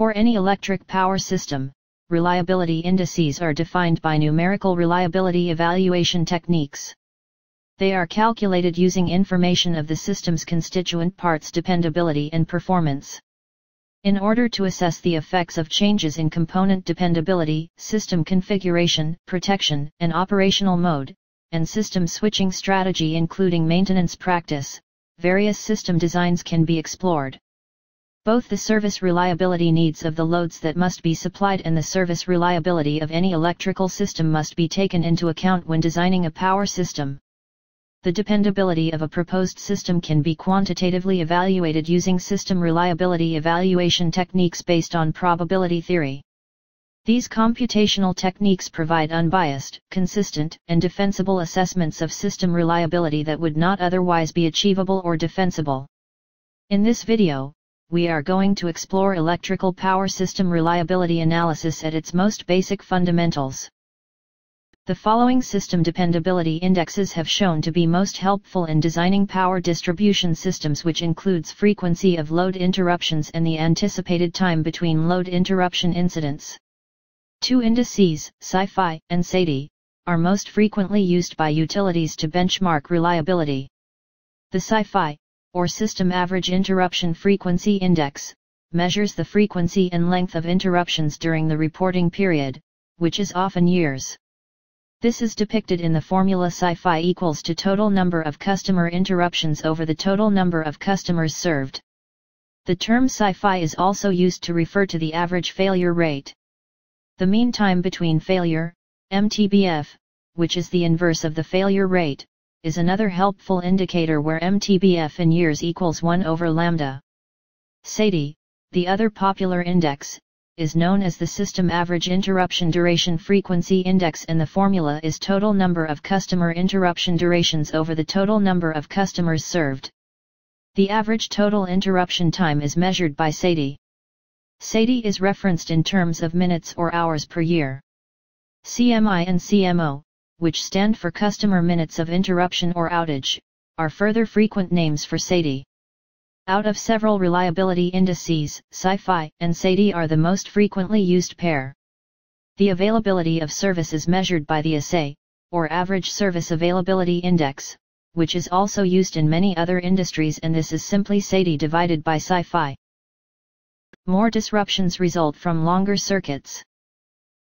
For any electric power system, reliability indices are defined by numerical reliability evaluation techniques. They are calculated using information of the system's constituent parts' dependability and performance. In order to assess the effects of changes in component dependability, system configuration, protection, and operational mode, and system switching strategy including maintenance practice, various system designs can be explored. Both the service reliability needs of the loads that must be supplied and the service reliability of any electrical system must be taken into account when designing a power system. The dependability of a proposed system can be quantitatively evaluated using system reliability evaluation techniques based on probability theory. These computational techniques provide unbiased, consistent, and defensible assessments of system reliability that would not otherwise be achievable or defensible. In this video, we are going to explore electrical power system reliability analysis at its most basic fundamentals. The following system dependability indexes have shown to be most helpful in designing power distribution systems, which includes frequency of load interruptions and the anticipated time between load interruption incidents. Two indices, SCI and SAIDI, are most frequently used by utilities to benchmark reliability. The SCI, or System Average Interruption Frequency Index, measures the frequency and length of interruptions during the reporting period, which is often years. This is depicted in the formula SCI equals to total number of customer interruptions over the total number of customers served. The term SCI is also used to refer to the average failure rate. The mean time between failure, MTBF, which is the inverse of the failure rate, is another helpful indicator where MTBF in years equals 1 over lambda. SAIDI, the other popular index, is known as the System Average Interruption Duration Frequency Index, and the formula is total number of customer interruption durations over the total number of customers served. The average total interruption time is measured by SAIDI. SAIDI is referenced in terms of minutes or hours per year. CMI and CMO, which stand for customer minutes of interruption or outage, are further frequent names for SAIDI. Out of several reliability indices, SCI and SAIDI are the most frequently used pair. The availability of service is measured by the ASA, or Average Service Availability Index, which is also used in many other industries, and this is simply SAIDI divided by SCI. More disruptions result from longer circuits.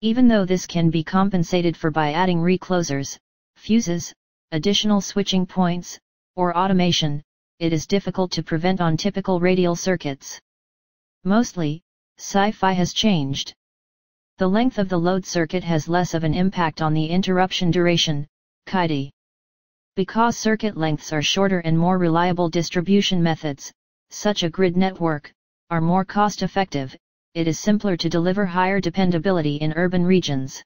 Even though this can be compensated for by adding reclosers, fuses, additional switching points, or automation, it is difficult to prevent on typical radial circuits. Mostly, SCI has changed. The length of the load circuit has less of an impact on the interruption duration, CID. Because circuit lengths are shorter and more reliable distribution methods, such a grid network, are more cost-effective, it is simpler to deliver higher dependability in urban regions.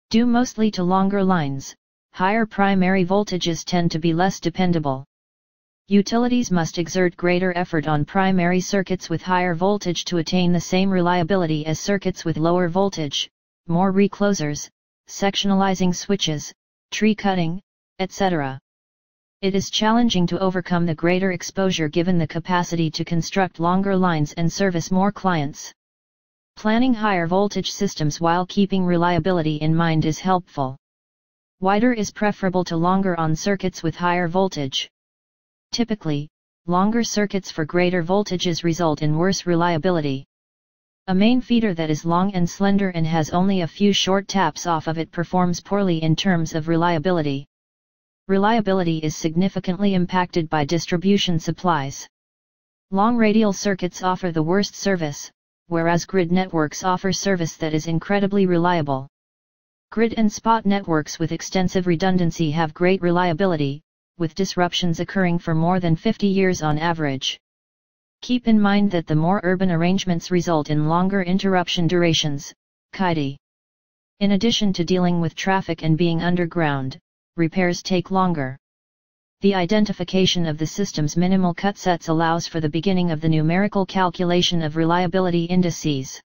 Due mostly to longer lines, higher primary voltages tend to be less dependable. Utilities must exert greater effort on primary circuits with higher voltage to attain the same reliability as circuits with lower voltage, more reclosers, sectionalizing switches, tree cutting, etc. It is challenging to overcome the greater exposure given the capacity to construct longer lines and service more clients. Planning higher voltage systems while keeping reliability in mind is helpful. Wider is preferable to longer on circuits with higher voltage. Typically, longer circuits for greater voltages result in worse reliability. A main feeder that is long and slender and has only a few short taps off of it performs poorly in terms of reliability. Reliability is significantly impacted by distribution supplies. Long radial circuits offer the worst service, whereas grid networks offer service that is incredibly reliable. Grid and spot networks with extensive redundancy have great reliability, with disruptions occurring for more than 50 years on average. Keep in mind that the more urban arrangements result in longer interruption durations, CID. In addition to dealing with traffic and being underground, repairs take longer. The identification of the system's minimal cut sets allows for the beginning of the numerical calculation of reliability indices.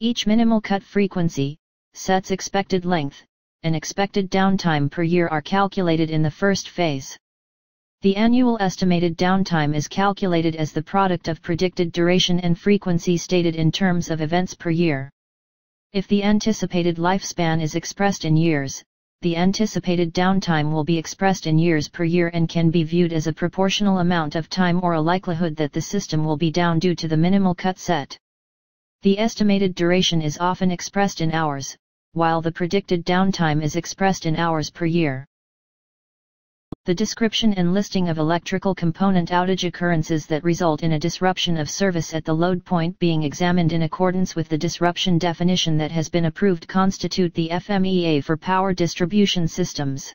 Each minimal cut frequency, set's expected length, and expected downtime per year are calculated in the first phase. The annual estimated downtime is calculated as the product of predicted duration and frequency stated in terms of events per year. If the anticipated lifespan is expressed in years, the anticipated downtime will be expressed in years per year and can be viewed as a proportional amount of time or a likelihood that the system will be down due to the minimal cut set. The estimated duration is often expressed in hours, while the predicted downtime is expressed in hours per year. The description and listing of electrical component outage occurrences that result in a disruption of service at the load point being examined in accordance with the disruption definition that has been approved constitute the FMEA for power distribution systems.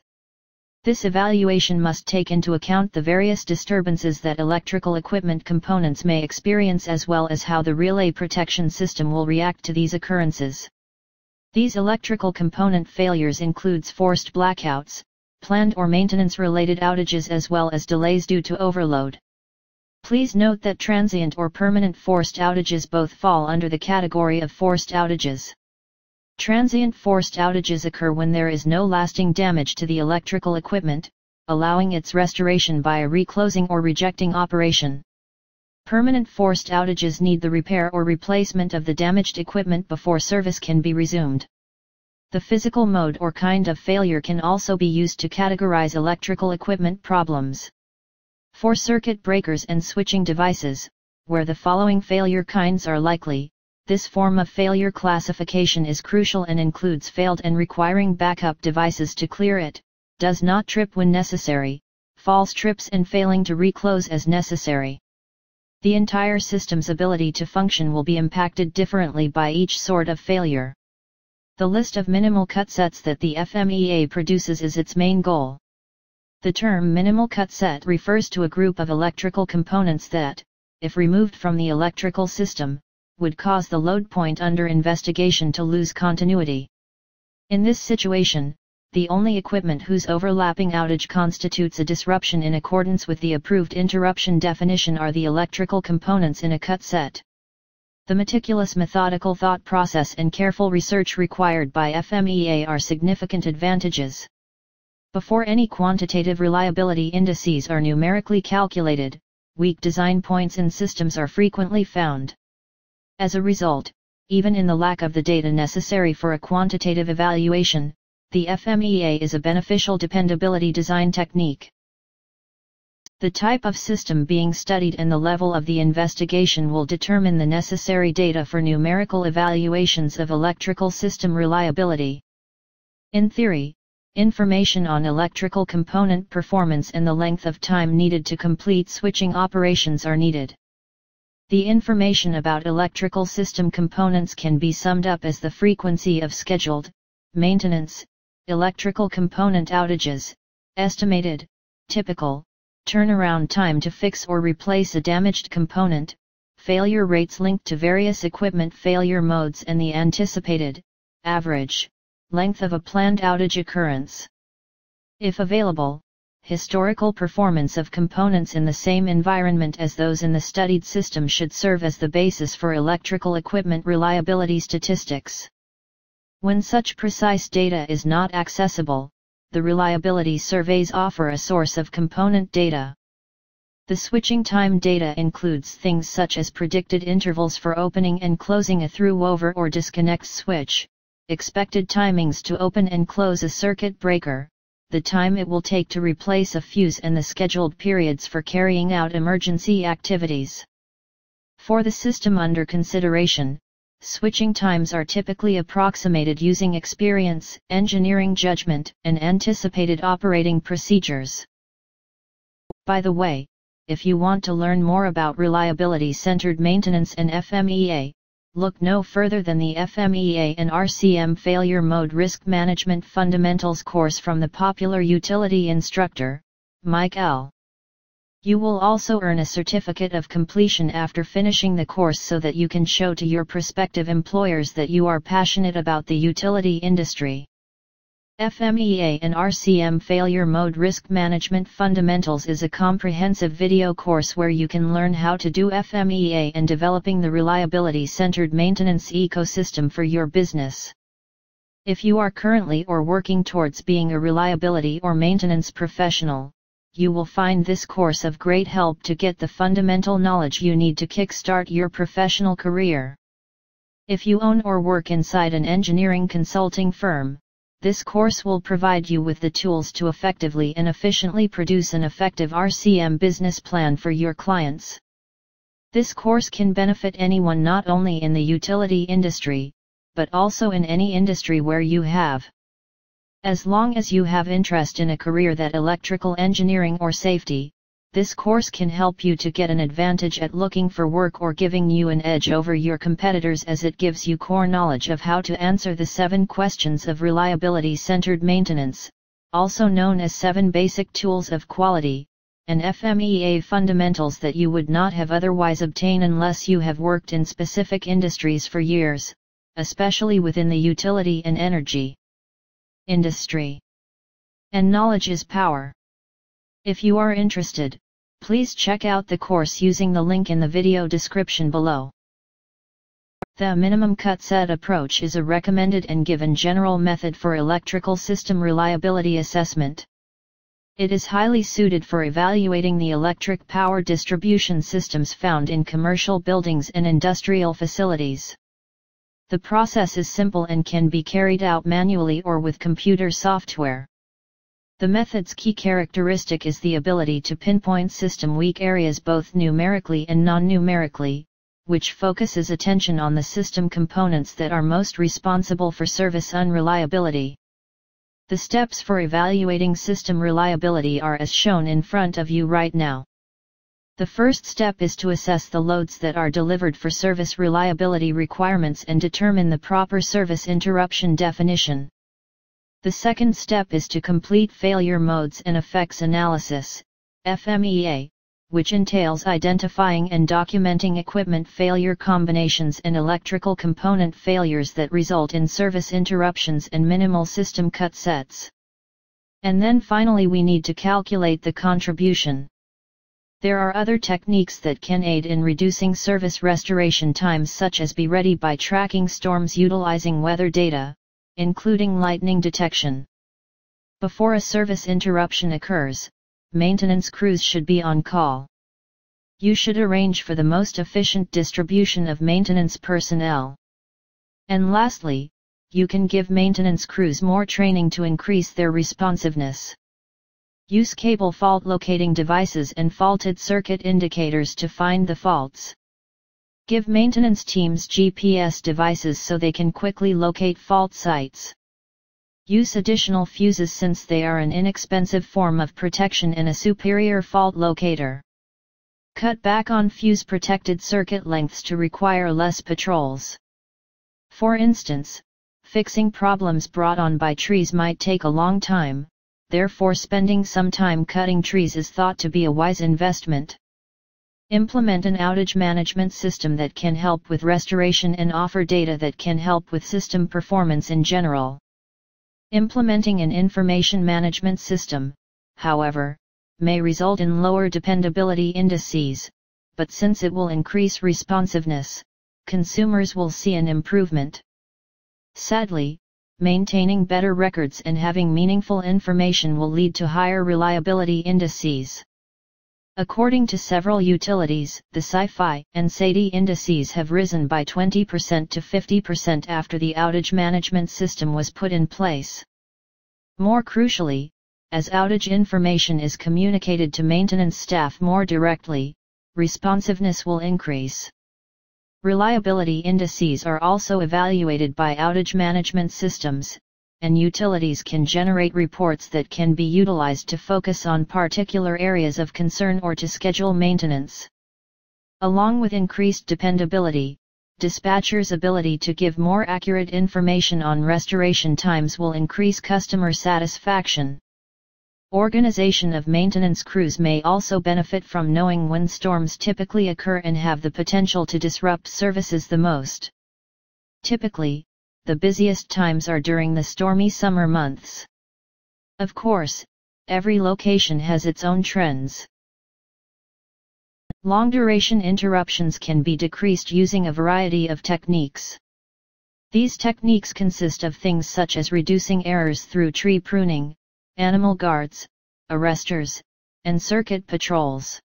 This evaluation must take into account the various disturbances that electrical equipment components may experience as well as how the relay protection system will react to these occurrences. These electrical component failures includes forced blackouts, planned or maintenance-related outages as well as delays due to overload. Please note that transient or permanent forced outages both fall under the category of forced outages. Transient forced outages occur when there is no lasting damage to the electrical equipment, allowing its restoration by a reclosing or rejecting operation. Permanent forced outages need the repair or replacement of the damaged equipment before service can be resumed. The physical mode or kind of failure can also be used to categorize electrical equipment problems. For circuit breakers and switching devices, where the following failure kinds are likely, this form of failure classification is crucial and includes failed and requiring backup devices to clear it, does not trip when necessary, false trips and failing to reclose as necessary. The entire system's ability to function will be impacted differently by each sort of failure. The list of minimal cut sets that the FMEA produces is its main goal. The term minimal cut set refers to a group of electrical components that, if removed from the electrical system, would cause the load point under investigation to lose continuity. In this situation, the only equipment whose overlapping outage constitutes a disruption in accordance with the approved interruption definition are the electrical components in a cut set. The meticulous methodical thought process and careful research required by FMEA are significant advantages. Before any quantitative reliability indices are numerically calculated, weak design points in systems are frequently found. As a result, even in the lack of the data necessary for a quantitative evaluation, the FMEA is a beneficial dependability design technique. The type of system being studied and the level of the investigation will determine the necessary data for numerical evaluations of electrical system reliability. In theory, information on electrical component performance and the length of time needed to complete switching operations are needed. The information about electrical system components can be summed up as the frequency of scheduled maintenance, electrical component outages, estimated, typical, turnaround time to fix or replace a damaged component, failure rates linked to various equipment failure modes and the anticipated, average, length of a planned outage occurrence. If available, historical performance of components in the same environment as those in the studied system should serve as the basis for electrical equipment reliability statistics. When such precise data is not accessible, the reliability surveys offer a source of component data. The switching time data includes things such as predicted intervals for opening and closing a through-over or disconnect switch, expected timings to open and close a circuit breaker, the time it will take to replace a fuse and the scheduled periods for carrying out emergency activities. For the system under consideration, switching times are typically approximated using experience, engineering judgment, and anticipated operating procedures. By the way, if you want to learn more about reliability-centered maintenance and FMEA, look no further than the FMEA and RCM Failure Mode Risk Management Fundamentals course from the popular utility instructor, Mike L. You will also earn a certificate of completion after finishing the course so that you can show to your prospective employers that you are passionate about the utility industry. FMEA and RCM Failure Mode Risk Management Fundamentals is a comprehensive video course where you can learn how to do FMEA and developing the reliability-centered maintenance ecosystem for your business. If you are currently or working towards being a reliability or maintenance professional, you will find this course of great help to get the fundamental knowledge you need to kickstart your professional career. If you own or work inside an engineering consulting firm, this course will provide you with the tools to effectively and efficiently produce an effective RCM business plan for your clients. This course can benefit anyone not only in the utility industry, but also in any industry where you have. As long as you have interest in a career that electrical engineering or safety, this course can help you to get an advantage at looking for work or giving you an edge over your competitors, as it gives you core knowledge of how to answer the 7 questions of reliability-centered maintenance, also known as 7 basic tools of quality, and FMEA fundamentals that you would not have otherwise obtained unless you have worked in specific industries for years, especially within the utility and energy industry. And knowledge is power. If you are interested, please check out the course using the link in the video description below. The minimum cut set approach is a recommended and given general method for electrical system reliability assessment. It is highly suited for evaluating the electric power distribution systems found in commercial buildings and industrial facilities. The process is simple and can be carried out manually or with computer software. The method's key characteristic is the ability to pinpoint system weak areas both numerically and non-numerically, which focuses attention on the system components that are most responsible for service unreliability. The steps for evaluating system reliability are as shown in front of you right now. The first step is to assess the loads that are delivered for service reliability requirements and determine the proper service interruption definition. The second step is to complete failure modes and effects analysis, FMEA, which entails identifying and documenting equipment failure combinations and electrical component failures that result in service interruptions and minimal system cut sets. And then finally we need to calculate the contribution. There are other techniques that can aid in reducing service restoration times, such as be ready by tracking storms utilizing weather data, including lightning detection. Before a service interruption occurs, maintenance crews should be on call. You should arrange for the most efficient distribution of maintenance personnel. And lastly, you can give maintenance crews more training to increase their responsiveness. Use cable fault locating devices and faulted circuit indicators to find the faults. Give maintenance teams GPS devices so they can quickly locate fault sites. Use additional fuses since they are an inexpensive form of protection and a superior fault locator. Cut back on fuse-protected circuit lengths to require less patrols. For instance, fixing problems brought on by trees might take a long time, therefore spending some time cutting trees is thought to be a wise investment. Implement an outage management system that can help with restoration and offer data that can help with system performance in general. Implementing an information management system, however, may result in lower dependability indices, but since it will increase responsiveness, consumers will see an improvement. Sadly, maintaining better records and having meaningful information will lead to higher reliability indices. According to several utilities, the SCI and SAIDI indices have risen by 20% to 50% after the outage management system was put in place. More crucially, as outage information is communicated to maintenance staff more directly, responsiveness will increase. Reliability indices are also evaluated by outage management systems, and utilities can generate reports that can be utilized to focus on particular areas of concern or to schedule maintenance. Along with increased dependability, dispatchers' ability to give more accurate information on restoration times will increase customer satisfaction. Organization of maintenance crews may also benefit from knowing when storms typically occur and have the potential to disrupt services the most. Typically, the busiest times are during the stormy summer months. Of course, every location has its own trends. Long-duration interruptions can be decreased using a variety of techniques. These techniques consist of things such as reducing errors through tree pruning, animal guards, arresters, and circuit patrols.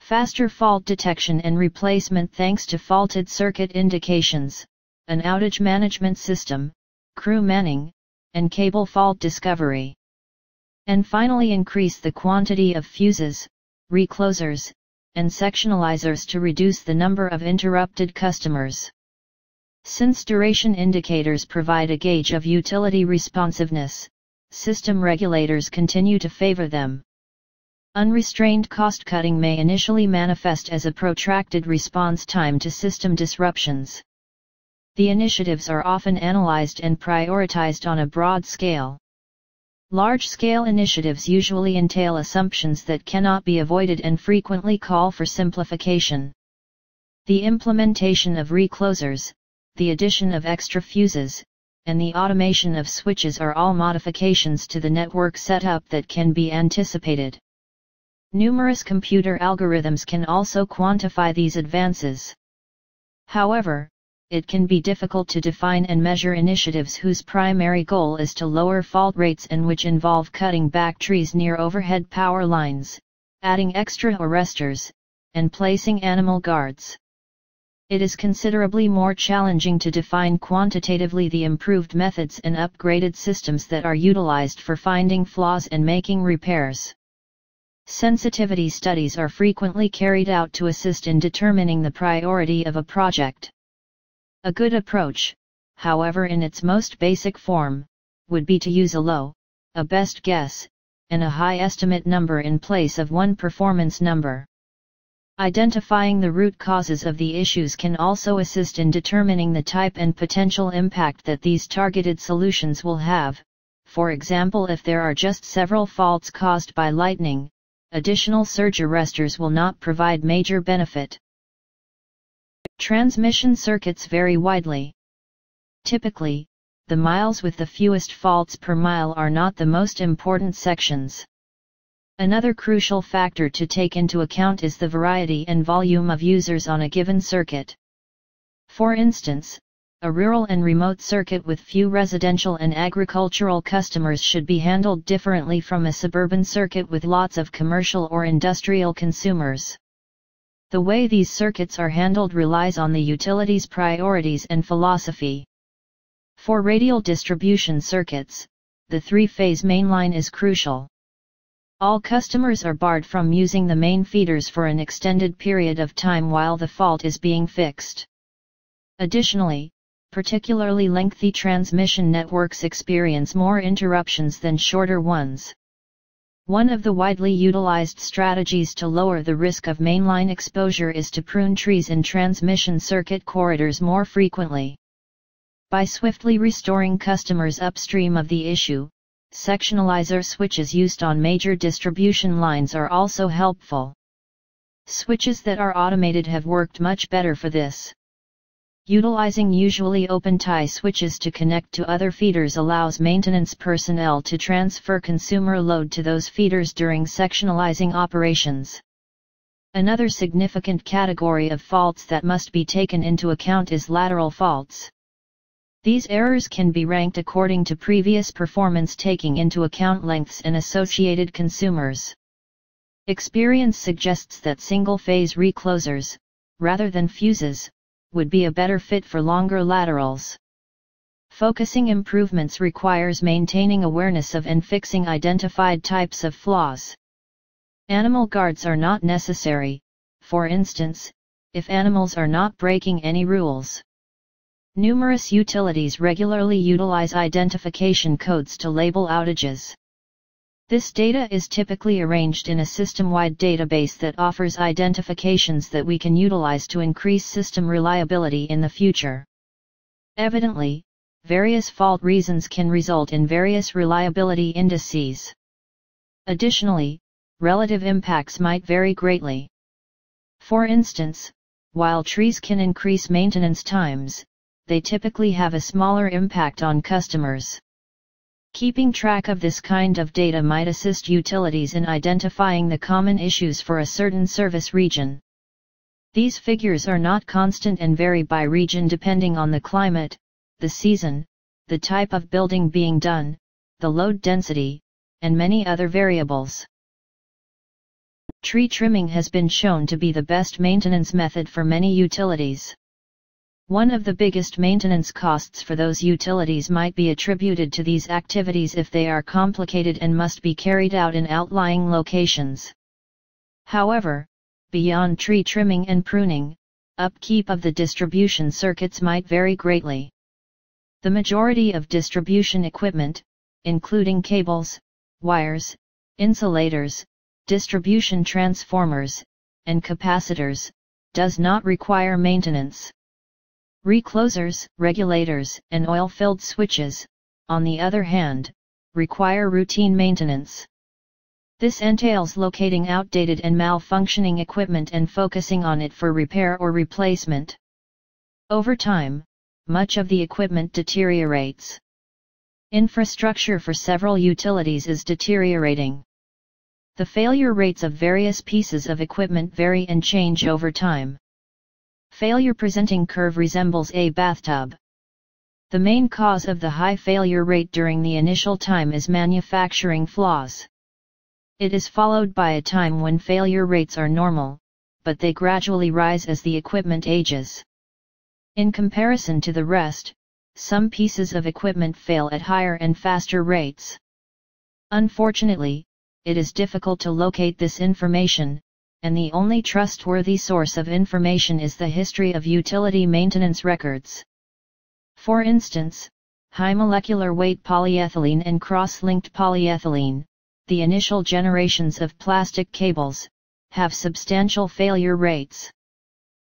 Faster fault detection and replacement thanks to faulted circuit indications, an outage management system, crew manning, and cable fault discovery. And finally, increase the quantity of fuses, reclosers, and sectionalizers to reduce the number of interrupted customers. Since duration indicators provide a gauge of utility responsiveness, system regulators continue to favor them. Unrestrained cost-cutting may initially manifest as a protracted response time to system disruptions. The initiatives are often analyzed and prioritized on a broad scale. Large-scale initiatives usually entail assumptions that cannot be avoided and frequently call for simplification. The implementation of reclosers, the addition of extra fuses, and the automation of switches are all modifications to the network setup that can be anticipated. Numerous computer algorithms can also quantify these advances. However, it can be difficult to define and measure initiatives whose primary goal is to lower fault rates and which involve cutting back trees near overhead power lines, adding extra arresters, and placing animal guards. It is considerably more challenging to define quantitatively the improved methods and upgraded systems that are utilized for finding flaws and making repairs. Sensitivity studies are frequently carried out to assist in determining the priority of a project. A good approach, however, in its most basic form, would be to use a low, a best guess, and a high estimate number in place of one performance number. Identifying the root causes of the issues can also assist in determining the type and potential impact that these targeted solutions will have. For example, if there are just several faults caused by lightning, additional surge arresters will not provide major benefit. Transmission circuits vary widely. Typically, the miles with the fewest faults per mile are not the most important sections. Another crucial factor to take into account is the variety and volume of users on a given circuit. For instance, a rural and remote circuit with few residential and agricultural customers should be handled differently from a suburban circuit with lots of commercial or industrial consumers. The way these circuits are handled relies on the utility's priorities and philosophy. For radial distribution circuits, the three-phase mainline is crucial. All customers are barred from using the main feeders for an extended period of time while the fault is being fixed. Additionally, particularly lengthy transmission networks experience more interruptions than shorter ones. One of the widely utilized strategies to lower the risk of mainline exposure is to prune trees in transmission circuit corridors more frequently. By swiftly restoring customers upstream of the issue, sectionalizer switches used on major distribution lines are also helpful. Switches that are automated have worked much better for this. Utilizing usually open-tie switches to connect to other feeders allows maintenance personnel to transfer consumer load to those feeders during sectionalizing operations. Another significant category of faults that must be taken into account is lateral faults. These errors can be ranked according to previous performance, taking into account lengths and associated consumers. Experience suggests that single-phase reclosers, rather than fuses, would be a better fit for longer laterals. Focusing improvements requires maintaining awareness of and fixing identified types of flaws. Animal guards are not necessary, for instance, if animals are not breaking any rules. Numerous utilities regularly utilize identification codes to label outages. This data is typically arranged in a system-wide database that offers identifications that we can utilize to increase system reliability in the future. Evidently, various fault reasons can result in various reliability indices. Additionally, relative impacts might vary greatly. For instance, while trees can increase maintenance times, they typically have a smaller impact on customers. Keeping track of this kind of data might assist utilities in identifying the common issues for a certain service region. These figures are not constant and vary by region depending on the climate, the season, the type of building being done, the load density, and many other variables. tree trimming has been shown to be the best maintenance method for many utilities. One of the biggest maintenance costs for those utilities might be attributed to these activities if they are complicated and must be carried out in outlying locations. However, beyond tree trimming and pruning, upkeep of the distribution circuits might vary greatly. The majority of distribution equipment, including cables, wires, insulators, distribution transformers, and capacitors, does not require maintenance. Reclosers, regulators, and oil-filled switches, on the other hand, require routine maintenance. This entails locating outdated and malfunctioning equipment and focusing on it for repair or replacement. Over time, much of the equipment deteriorates. Infrastructure for several utilities is deteriorating. The failure rates of various pieces of equipment vary and change over time. Failure presenting curve resembles a bathtub. The main cause of the high failure rate during the initial time is manufacturing flaws. It is followed by a time when failure rates are normal, but they gradually rise as the equipment ages. In comparison to the rest, some pieces of equipment fail at higher and faster rates. Unfortunately, it is difficult to locate this information, and the only trustworthy source of information is the history of utility maintenance records. For instance, high molecular weight polyethylene and cross-linked polyethylene, the initial generations of plastic cables, have substantial failure rates.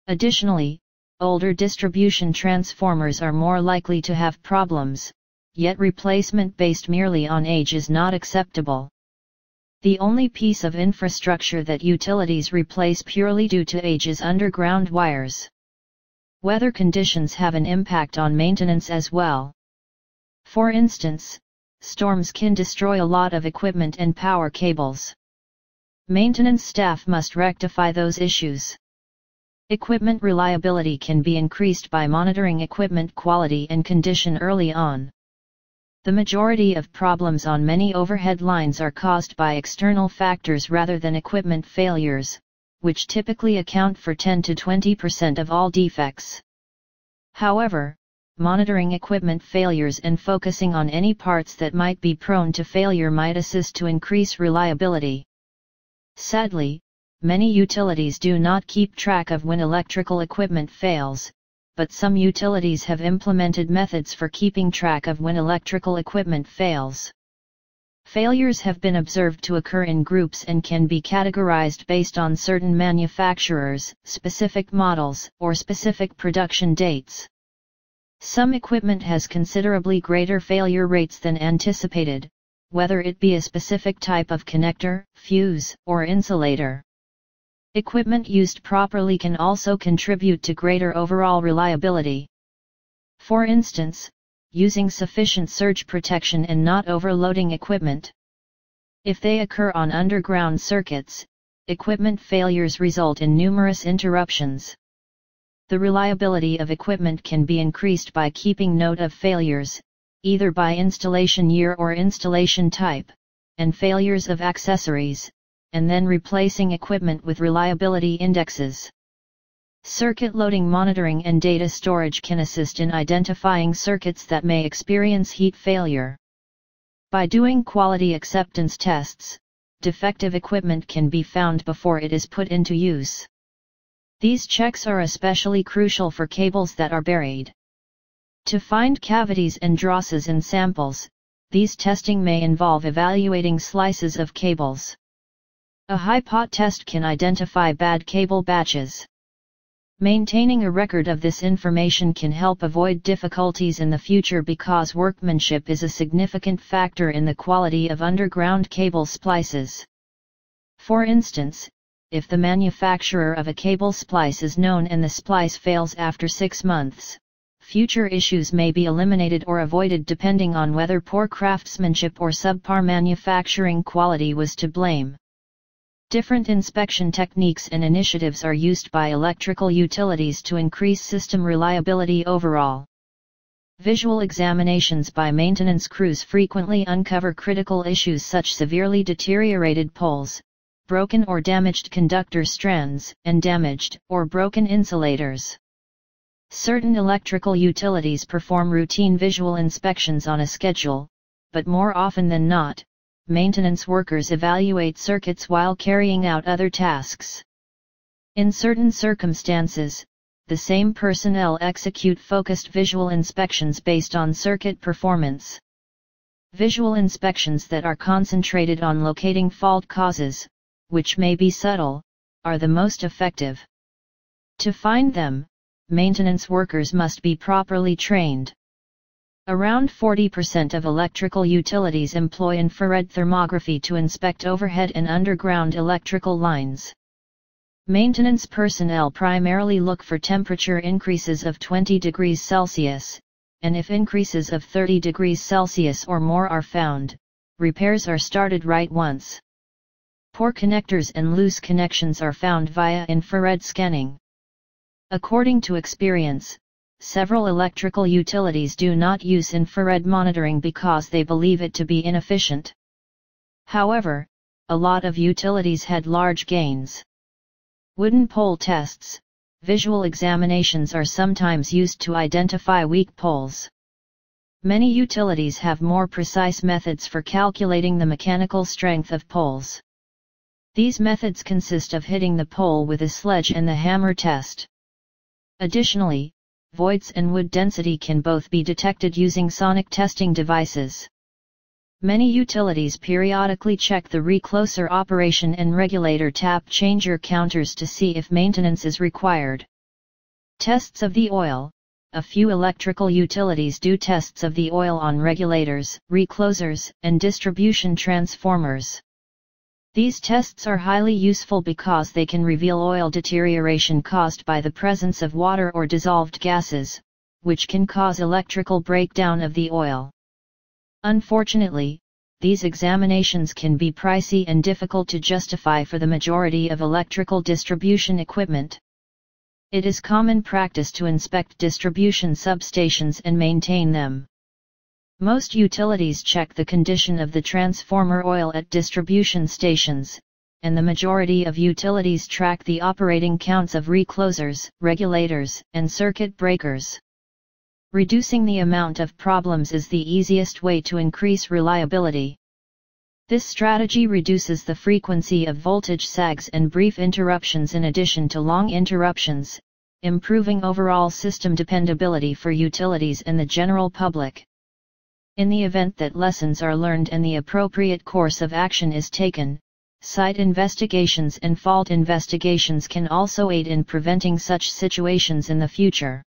Additionally, older distribution transformers are more likely to have problems, yet replacement based merely on age is not acceptable. The only piece of infrastructure that utilities replace purely due to age is underground wires. Weather conditions have an impact on maintenance as well. For instance, storms can destroy a lot of equipment and power cables. Maintenance staff must rectify those issues. Equipment reliability can be increased by monitoring equipment quality and condition early on. The majority of problems on many overhead lines are caused by external factors rather than equipment failures, which typically account for 10 to 20% of all defects. However, monitoring equipment failures and focusing on any parts that might be prone to failure might assist to increase reliability. Sadly, many utilities do not keep track of when electrical equipment fails, but some utilities have implemented methods for keeping track of when electrical equipment fails. Failures have been observed to occur in groups and can be categorized based on certain manufacturers, specific models, or specific production dates. Some equipment has considerably greater failure rates than anticipated, whether it be a specific type of connector, fuse, or insulator. Equipment used properly can also contribute to greater overall reliability. For instance, using sufficient surge protection and not overloading equipment. If they occur on underground circuits, equipment failures result in numerous interruptions. The reliability of equipment can be increased by keeping note of failures, either by installation year or installation type, and failures of accessories, and then replacing equipment with reliability indexes. Circuit loading monitoring and data storage can assist in identifying circuits that may experience heat failure. By doing quality acceptance tests, defective equipment can be found before it is put into use. These checks are especially crucial for cables that are buried. To find cavities and drosses in samples, these testing may involve evaluating slices of cables. A high-pot test can identify bad cable batches. Maintaining a record of this information can help avoid difficulties in the future because workmanship is a significant factor in the quality of underground cable splices. For instance, if the manufacturer of a cable splice is known and the splice fails after 6 months, future issues may be eliminated or avoided depending on whether poor craftsmanship or subpar manufacturing quality was to blame. Different inspection techniques and initiatives are used by electrical utilities to increase system reliability overall. Visual examinations by maintenance crews frequently uncover critical issues such as severely deteriorated poles, broken or damaged conductor strands, and damaged or broken insulators. Certain electrical utilities perform routine visual inspections on a schedule, but more often than not, maintenance workers evaluate circuits while carrying out other tasks. In certain circumstances, the same personnel execute focused visual inspections based on circuit performance. Visual inspections that are concentrated on locating fault causes, which may be subtle, are the most effective. To find them, maintenance workers must be properly trained. Around 40% of electrical utilities employ infrared thermography to inspect overhead and underground electrical lines. Maintenance personnel primarily look for temperature increases of 20 degrees Celsius, and if increases of 30 degrees Celsius or more are found, repairs are started right once. Poor connectors and loose connections are found via infrared scanning. According to experience, several electrical utilities do not use infrared monitoring because they believe it to be inefficient. However, a lot of utilities had large gains. Wooden pole tests, visual examinations are sometimes used to identify weak poles. Many utilities have more precise methods for calculating the mechanical strength of poles. These methods consist of hitting the pole with a sledge and the hammer test. Additionally, voids and wood density can both be detected using sonic testing devices. Many utilities periodically check the recloser operation and regulator tap changer counters to see if maintenance is required. Tests of the oil. A few electrical utilities do tests of the oil on regulators, reclosers, and distribution transformers. These tests are highly useful because they can reveal oil deterioration caused by the presence of water or dissolved gases, which can cause electrical breakdown of the oil. Unfortunately, these examinations can be pricey and difficult to justify for the majority of electrical distribution equipment. It is common practice to inspect distribution substations and maintain them. Most utilities check the condition of the transformer oil at distribution stations, and the majority of utilities track the operating counts of reclosers, regulators, and circuit breakers. Reducing the amount of problems is the easiest way to increase reliability. This strategy reduces the frequency of voltage sags and brief interruptions in addition to long interruptions, improving overall system dependability for utilities and the general public. In the event that lessons are learned and the appropriate course of action is taken, site investigations and fault investigations can also aid in preventing such situations in the future.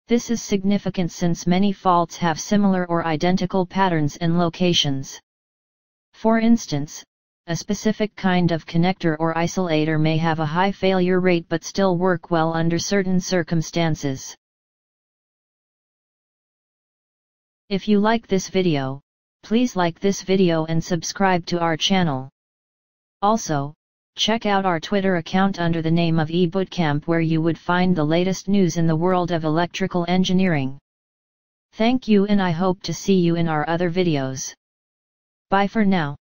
This is significant since many faults have similar or identical patterns and locations. For instance, a specific kind of connector or isolator may have a high failure rate but still work well under certain circumstances. If you like this video, please like this video and subscribe to our channel. Also, check out our Twitter account under the name of eBootcamp where you would find the latest news in the world of electrical engineering. Thank you and I hope to see you in our other videos. Bye for now.